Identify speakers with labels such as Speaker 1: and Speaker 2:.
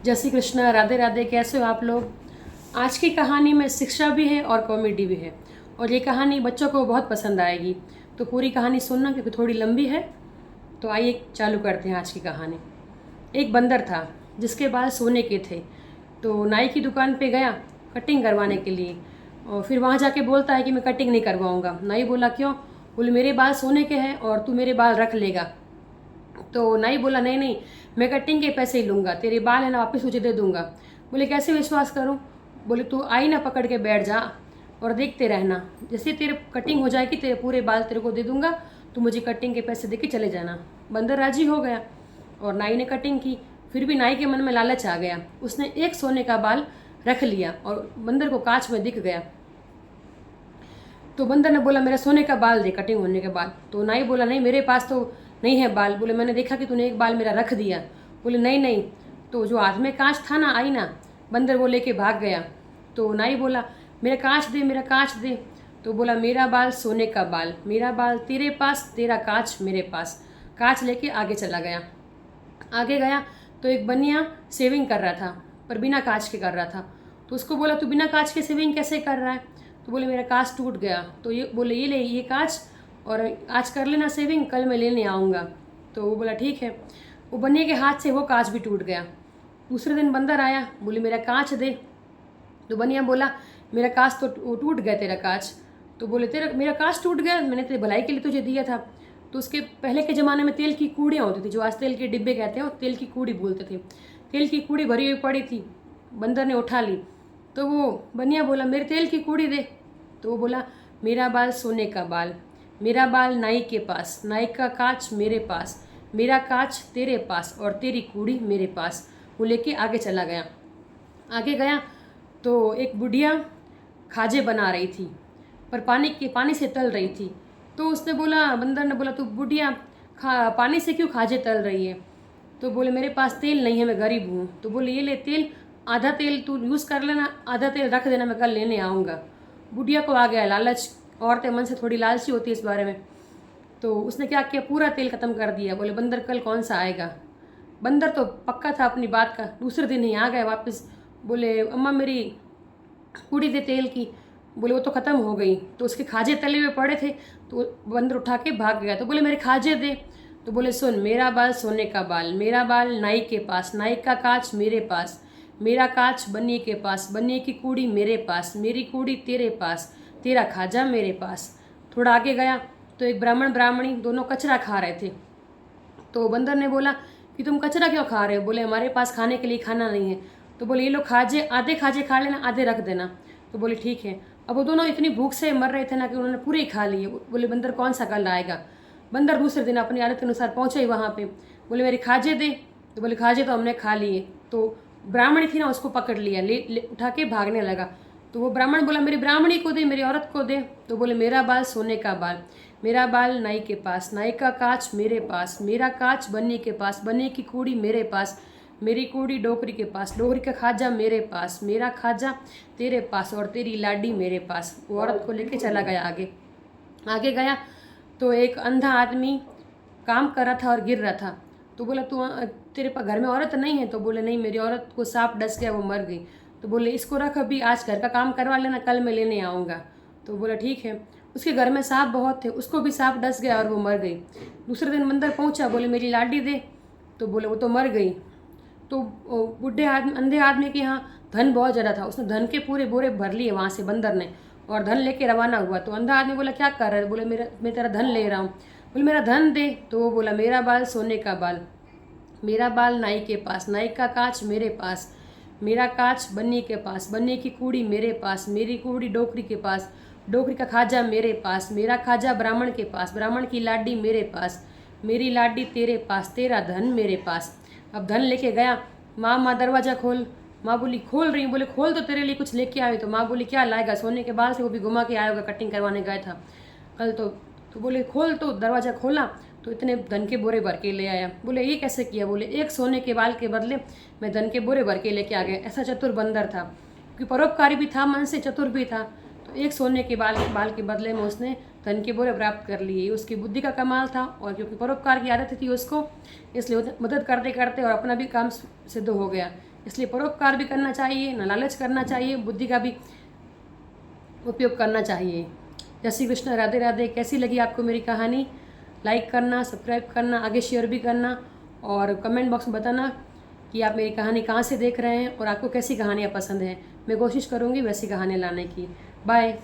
Speaker 1: जय श्री कृष्ण, राधे राधे। कैसे हो आप लोग। आज की कहानी में शिक्षा भी है और कॉमेडी भी है, और ये कहानी बच्चों को बहुत पसंद आएगी। तो पूरी कहानी सुनना, क्योंकि थोड़ी लंबी है। तो आइए चालू करते हैं आज की कहानी। एक बंदर था जिसके बाल सोने के थे। तो नाई की दुकान पे गया कटिंग करवाने के लिए, और फिर वहाँ जाके बोलता है कि मैं कटिंग नहीं करवाऊँगा। नाई बोला क्यों? बोले मेरे बाल सोने के हैं और तू मेरे बाल रख लेगा। तो नाई बोला नहीं नहीं, मैं कटिंग के पैसे ही लूँगा, तेरे बाल है ना वापस तुझे दे दूँगा। बोले कैसे विश्वास करूँ? बोले तू आईना पकड़ के बैठ जा और देखते रहना, जैसे तेरे कटिंग हो जाएगी तेरे पूरे बाल तेरे को दे दूँगा, तो मुझे कटिंग के पैसे दे के चले जाना। बंदर राजी हो गया और नाई ने कटिंग की। फिर भी नाई के मन में लालच आ गया, उसने एक सोने का बाल रख लिया और बंदर को कांच में दिख गया। तो बंदर ने बोला मेरा सोने का बाल दे कटिंग होने के बाद। तो नाई बोला नहीं, मेरे पास तो नहीं है बाल। बोले मैंने देखा कि तूने एक बाल मेरा रख दिया। बोले नहीं नहीं। तो जो हाथ में कांच था ना, आई ना, बंदर वो लेके भाग गया। तो नाई बोला मेरा कांच दे, मेरा कांच दे। तो बोला मेरा बाल सोने का बाल, मेरा बाल तेरे पास, तेरा कांच मेरे पास। कांच लेके आगे चला गया। आगे गया तो एक बनिया सेविंग कर रहा था, पर बिना कांच के कर रहा था। तो उसको बोला तू बिना कांच के सेविंग कैसे कर रहा है? तो बोले मेरा कांच टूट गया। तो ये बोले ये ले ये कांच, और आज कर लेना सेविंग, कल मैं लेने आऊँगा। तो वो बोला ठीक है। वो बनिए के हाथ से वो कांच भी टूट गया। दूसरे दिन बंदर आया, बोले मेरा कांच दे। तो बनिया बोला मेरा कांच तो वो टूट गया, तेरा कांच। तो बोले तेरा मेरा कांच टूट गया, मैंने तेरी भलाई के लिए तुझे दिया था। तो उसके पहले के ज़माने में तेल की कूड़ियाँ होती थी, जो आज तेल के डिब्बे कहते हैं, वो तेल की कूड़ी बोलते थे। तेल की कूड़ी भरी हुई पड़ी थी, बंदर ने उठा ली। तो वो बनिया बोला मेरे तेल की कूड़ी दे। तो वो बोला मेरा बाल सोने का बाल, मेरा बाल नाई के पास, नाई का कांच मेरे पास, मेरा कांच तेरे पास और तेरी कूड़ी मेरे पास। वो लेके आगे चला गया। आगे गया तो एक बुढ़िया खाजे बना रही थी, पर पानी से तल रही थी। तो उसने बोला, बंदर ने बोला तू बुढ़िया पानी से क्यों खाजे तल रही है? तो बोले मेरे पास तेल नहीं है, मैं गरीब हूँ। तो बोले ये ले तेल, आधा तेल तू यूज़ कर लेना, आधा तेल रख देना, मैं कल लेने आऊँगा। बुढ़िया को आ गया लालच, औरतें मन से थोड़ी लालची होती है इस बारे में। तो उसने क्या किया, पूरा तेल ख़त्म कर दिया। बोले बंदर कल कौन सा आएगा? बंदर तो पक्का था अपनी बात का, दूसरे दिन ही आ गए वापस। बोले अम्मा मेरी पूड़ी दे तेल की। बोले वो तो ख़त्म हो गई। तो उसके खाजे तले हुए पड़े थे, तो बंदर उठा के भाग गया। तो बोले मेरे खाजे दे। तो बोले सुन, मेरा बाल सोने का बाल, मेरा बाल नाई के पास, नाई का कांच मेरे पास, मेरा कांच बनिए के पास, बनिए की कूड़ी मेरे पास, मेरी कूड़ी तेरे पास, तेरा खाजा मेरे पास। थोड़ा आगे गया तो एक ब्राह्मण ब्राह्मणी दोनों कचरा खा रहे थे। तो बंदर ने बोला कि तुम कचरा क्यों खा रहे हो? बोले हमारे पास खाने के लिए खाना नहीं है। तो बोले ये लो खाजे, आधे खाजे खा लेना, आधे रख देना। तो बोले ठीक है। अब वो दोनों इतनी भूख से मर रहे थे ना कि उन्होंने पूरे ही खा लिए। बोले बंदर कौन सा कल आएगा? बंदर दूसरे दिन अपनी आदत के अनुसार पहुँचे ही वहाँ पे। बोले मेरे खाजे दे। तो बोले खाजे तो हमने खा लिए। तो ब्राह्मणी थी ना, उसको पकड़ लिया, ले उठा के भागने लगा। तो वो ब्राह्मण बोला मेरी ब्राह्मणी को दे, मेरी औरत को दे। तो बोले मेरा बाल सोने का बाल, मेरा बाल नाई के पास, नाई का कांच मेरे पास, मेरा कांच बन्नी के पास, बन्नी की कूड़ी मेरे पास, मेरी कूड़ी डोकरी के पास, डोकरी का खाजा मेरे पास, मेरा खाजा तेरे पास और तेरी लाडी मेरे पास। वो औरत को लेके चला गया आगे। आगे गया तो एक अंधा आदमी काम कर रहा था और गिर रहा था। तो बोला तू तेरे पास घर में औरत नहीं है? तो बोले नहीं, मेरी औरत को सांप डस गया, वो मर गई। तो बोले इसको रख, अभी आज घर का काम करवा लेना, कल मैं लेने आऊँगा। तो बोला ठीक है। उसके घर में सांप बहुत थे, उसको भी सांप डस गया और वो मर गई। दूसरे दिन बंदर पहुंचा, बोले मेरी लाडी दे। तो बोले वो तो मर गई। तो बूढ़े आदमी, अंधे आदमी के यहाँ धन बहुत ज़्यादा था, उसने धन के पूरे बोरे भर लिए वहाँ से बंदर ने, और धन लेके रवाना हुआ। तो अंधा आदमी बोला क्या कर रहा है? बोले मैं तेरा धन ले रहा हूँ। बोले मेरा धन दे। तो वो बोला मेरा बाल सोने का बाल, मेरा बाल नाई के पास, नाई का कांच मेरे पास, मेरा कांच बन्नी के पास, बन्नी की कूड़ी मेरे पास, मेरी कूड़ी डोकरी के पास, डोकरी का खाजा मेरे पास, मेरा खाजा ब्राह्मण के पास, ब्राह्मण की लाडी मेरे पास, मेरी लाडी तेरे पास, तेरा धन मेरे पास। अब धन लेके गया। माँ दरवाज़ा खोल। माँ बोली खोल रही हूँ। बोले खोल, तो तेरे लिए कुछ लेके आए। तो माँ बोली क्या लाएगा? सोने के बाल से, वो भी घुमा के आया होगा, कटिंग करवाने गया था कल। तो बोले खोल। तो दरवाज़ा खोला तो इतने धन के बोरे भर के ले आया। बोले ये कैसे किया? बोले एक सोने के बाल के बदले मैं धन के बोरे भर के लेके आ गया। ऐसा चतुर बंदर था, क्योंकि परोपकारी भी था, मन से चतुर भी था। तो एक सोने के बाल के बदले में उसने धन के बोरे प्राप्त कर लिए। ये उसकी बुद्धि का कमाल था, और क्योंकि परोपकार की आदत थी उसको, इसलिए मदद करते करते और अपना भी काम सिद्ध हो गया। इसलिए परोपकार भी करना चाहिए, ना लालच करना चाहिए, बुद्धि का भी उपयोग करना चाहिए। जय श्री कृष्ण, राधे राधे। कैसी लगी आपको मेरी कहानी? लाइक करना, सब्सक्राइब करना, आगे शेयर भी करना और कमेंट बॉक्स में बताना कि आप मेरी कहानी कहाँ से देख रहे हैं और आपको कैसी कहानियाँ पसंद हैं। मैं कोशिश करूँगी वैसी कहानियाँ लाने की। बाय।